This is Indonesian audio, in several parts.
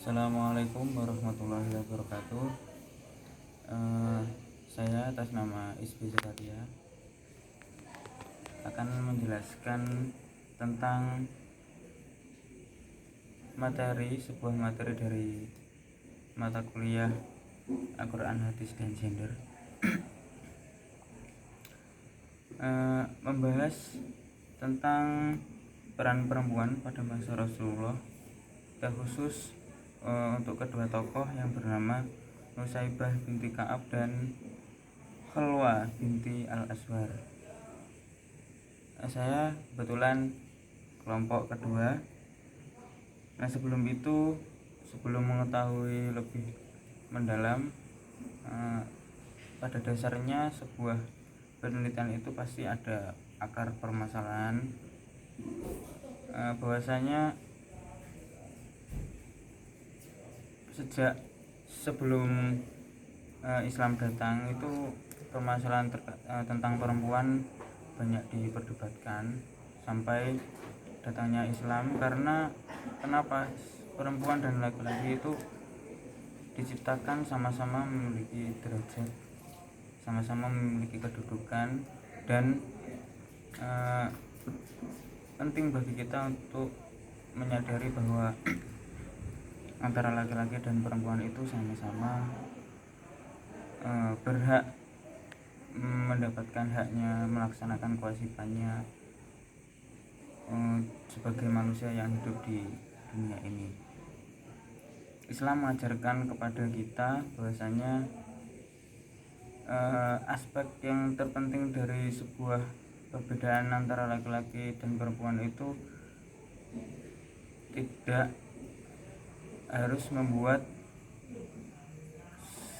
Assalamualaikum warahmatullahi wabarakatuh. Saya atas nama Isbi Zakaria akan menjelaskan tentang sebuah materi dari mata kuliah Al-Quran, Hadis, dan Gender. Membahas tentang peran perempuan pada masa Rasulullah, terkhusus untuk kedua tokoh yang bernama Nusaibah binti Ka'ab dan Khalwa binti Al-Aswar. Saya kebetulan kelompok kedua. Nah, sebelum mengetahui lebih mendalam, pada dasarnya sebuah penelitian itu pasti ada akar permasalahan, bahwasanya sejak sebelum Islam datang itu permasalahan tentang perempuan banyak diperdebatkan sampai datangnya Islam. Karena kenapa perempuan dan laki-laki itu diciptakan sama-sama memiliki derajat, sama-sama memiliki kedudukan, dan penting bagi kita untuk menyadari bahwa antara laki-laki dan perempuan itu sama-sama berhak mendapatkan haknya, melaksanakan kewajibannya sebagai manusia yang hidup di dunia ini. Islam mengajarkan kepada kita bahwasanya aspek yang terpenting dari sebuah perbedaan antara laki-laki dan perempuan itu tidak harus membuat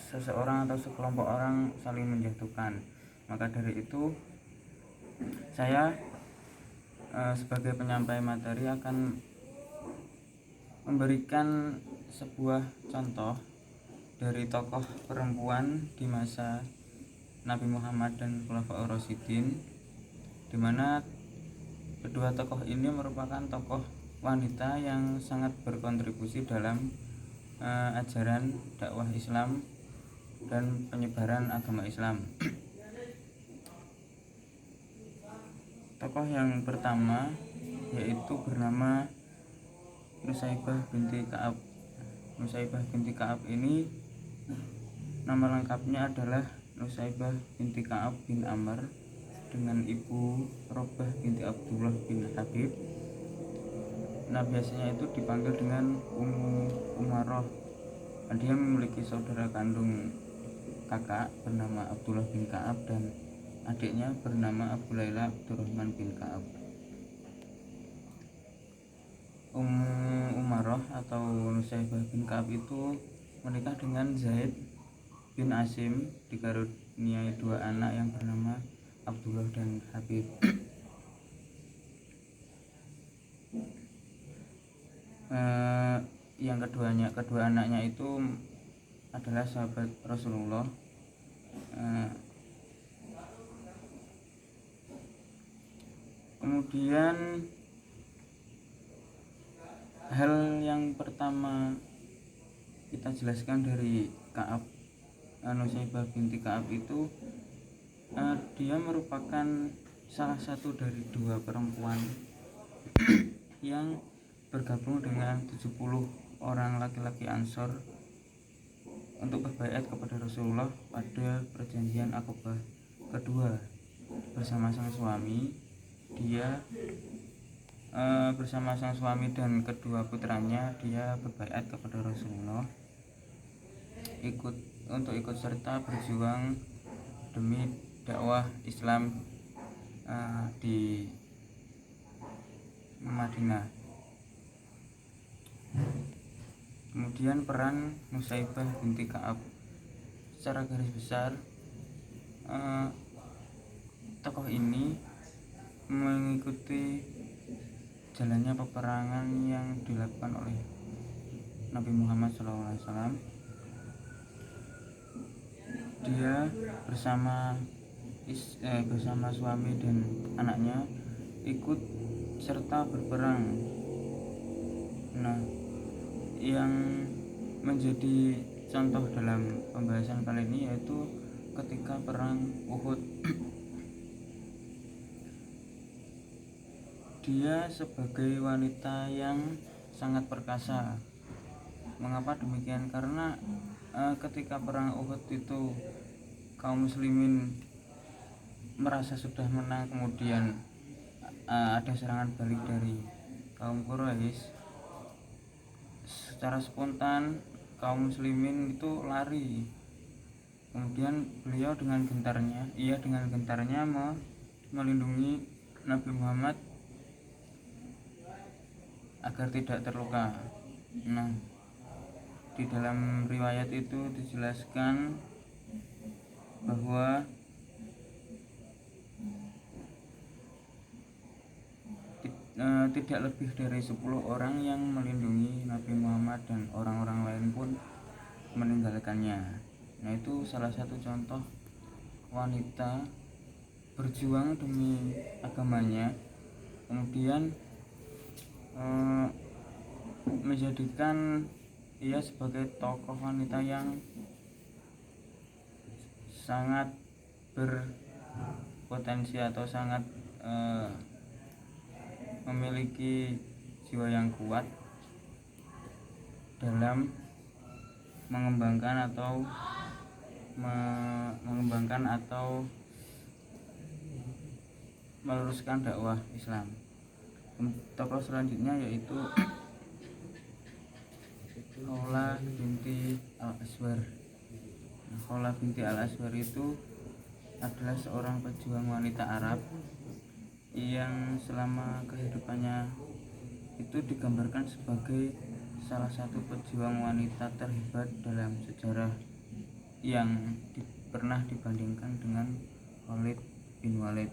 seseorang atau sekelompok orang saling menjatuhkan. Maka dari itu, saya sebagai penyampai materi akan memberikan sebuah contoh dari tokoh perempuan di masa Nabi Muhammad dan Khulafaur Rasyidin, di mana kedua tokoh ini merupakan tokoh wanita yang sangat berkontribusi dalam ajaran dakwah Islam dan penyebaran agama Islam. Tokoh yang pertama yaitu bernama Nusaibah binti Ka'ab. Nusaibah binti Ka'ab ini nama lengkapnya adalah Nusaibah binti Ka'ab bin Amr dengan ibu Robah binti Abdullah bin Habib. Nah, biasanya itu dipanggil dengan Ummu Umaroh. Dia memiliki saudara kandung kakak bernama Abdullah bin Ka'ab dan adiknya bernama Abu Laila Abdurrahman bin Ka'ab. Ummu Umaroh atau Nusaibah bin Ka'ab itu menikah dengan Zaid bin Asim, dikaruniai dua anak yang bernama Abdullah dan Habib. Yang kedua anaknya itu adalah sahabat Rasulullah. Kemudian hal yang pertama kita jelaskan dari Ka'ab, Nusaibah binti Ka'ab itu, dia merupakan salah satu dari dua perempuan yang bergabung dengan 70 orang laki-laki Ansor untuk berbaiat kepada Rasulullah pada perjanjian Aqabah kedua bersama sang suami. Dia bersama sang suami dan kedua putranya, dia berbaiat kepada Rasulullah untuk ikut serta berjuang demi dakwah Islam di Madinah. Kemudian peran Nusaibah binti Ka'ab secara garis besar, tokoh ini mengikuti jalannya peperangan yang dilakukan oleh Nabi Muhammad SAW. Dia bersama suami dan anaknya ikut serta berperang. Nah, yang menjadi contoh dalam pembahasan kali ini yaitu ketika perang Uhud. Dia sebagai wanita yang sangat perkasa. Mengapa demikian? Karena ketika perang Uhud itu kaum muslimin merasa sudah menang, kemudian ada serangan balik dari kaum Quraisy. Secara spontan kaum muslimin itu lari. Kemudian beliau dengan gentarnya melindungi Nabi Muhammad agar tidak terluka. Nah, di dalam riwayat itu dijelaskan bahwa tidak lebih dari 10 orang yang melindungi Nabi Muhammad dan orang-orang lain pun meninggalkannya. Nah, itu salah satu contoh wanita berjuang demi agamanya, kemudian menjadikan ia sebagai tokoh wanita yang sangat berpotensi atau sangat memiliki jiwa yang kuat dalam mengembangkan atau meluruskan dakwah Islam. Tokoh selanjutnya yaitu Khawlah binti Al-Aswar. Khawlah binti Al-Aswar itu adalah seorang pejuang wanita Arab yang selama kehidupannya itu digambarkan sebagai salah satu pejuang wanita terhebat dalam sejarah yang pernah dibandingkan dengan Khalid bin Walid.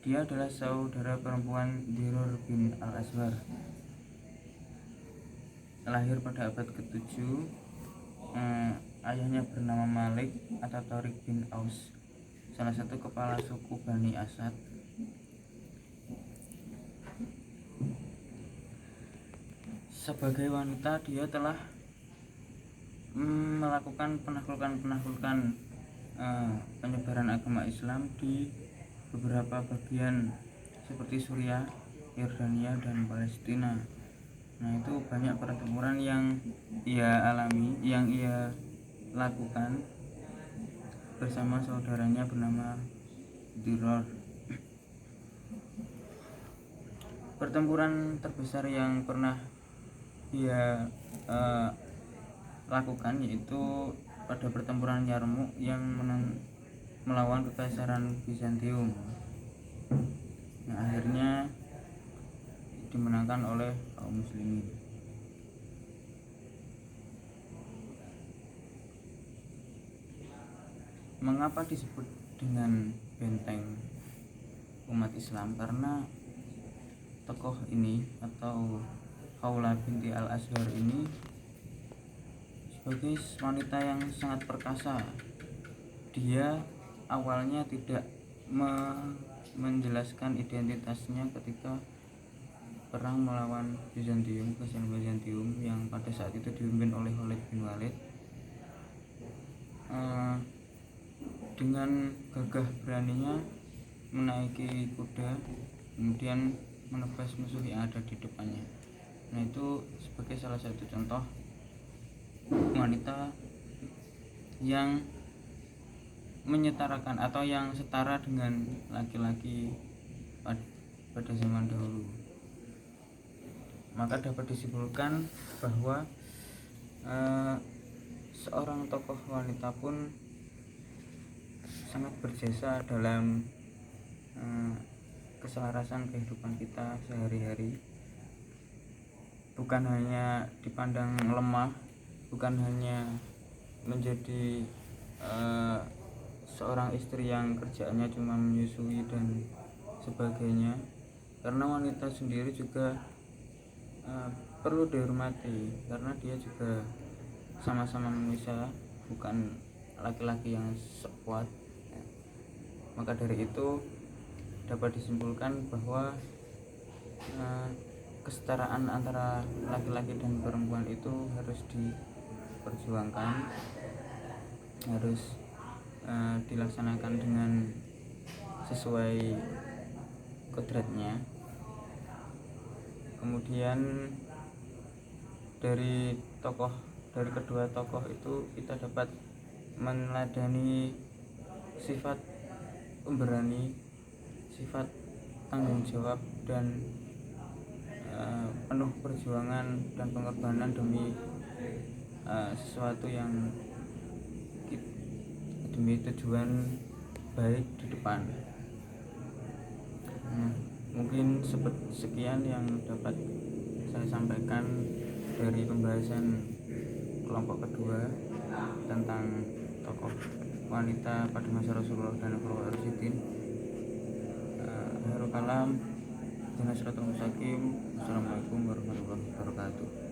Dia adalah saudara perempuan Dirar bin Al-Aswar. Lahir pada abad ke-7. Ayahnya bernama Malik atau Tariq bin Aus, salah satu kepala suku Bani Asad. Sebagai wanita dia telah melakukan penaklukan penyebaran agama Islam di beberapa bagian seperti Suriah, Yordania, dan Palestina. Nah, itu banyak pertempuran yang ia alami, yang ia lakukan bersama saudaranya bernama Dirar. Pertempuran terbesar yang pernah ia lakukan yaitu pada pertempuran Yarmouk yang melawan Kekaisaran Bizantium. Nah, akhirnya dimenangkan oleh kaum muslimin. Mengapa disebut dengan benteng umat Islam? Karena tokoh ini atau Khawlah binti Al-Aswar ini sebagai wanita yang sangat perkasa. Dia awalnya tidak menjelaskan identitasnya ketika perang melawan Kekaisaran Bizantium yang pada saat itu dipimpin oleh Khalid bin Walid. Dengan gagah beraninya menaiki kuda, kemudian menebas musuh yang ada di depannya. Nah, itu sebagai salah satu contoh wanita yang menyetarakan atau yang setara dengan laki-laki pada zaman dahulu. Maka dapat disimpulkan bahwa seorang tokoh wanita pun sangat berjasa dalam keselarasan kehidupan kita sehari-hari. Bukan hanya dipandang lemah, bukan hanya menjadi seorang istri yang kerjaannya cuma menyusui dan sebagainya, karena wanita sendiri juga perlu dihormati karena dia juga sama-sama manusia, bukan laki-laki yang sekuat. Maka dari itu dapat disimpulkan bahwa kesetaraan antara laki-laki dan perempuan itu harus diperjuangkan, harus dilaksanakan dengan sesuai kodratnya. Kemudian dari kedua tokoh itu kita dapat meneladani sifat pemberani, sifat tanggung jawab, dan penuh perjuangan dan pengorbanan demi sesuatu yang demi tujuan baik di depan. Mungkin sekian yang dapat saya sampaikan dari pembahasan kelompok kedua tentang tokoh wanita pada masa Rasulullah dan Khulafaur Rasyidin. Haru kalam, Assalamualaikum warahmatullahi wabarakatuh.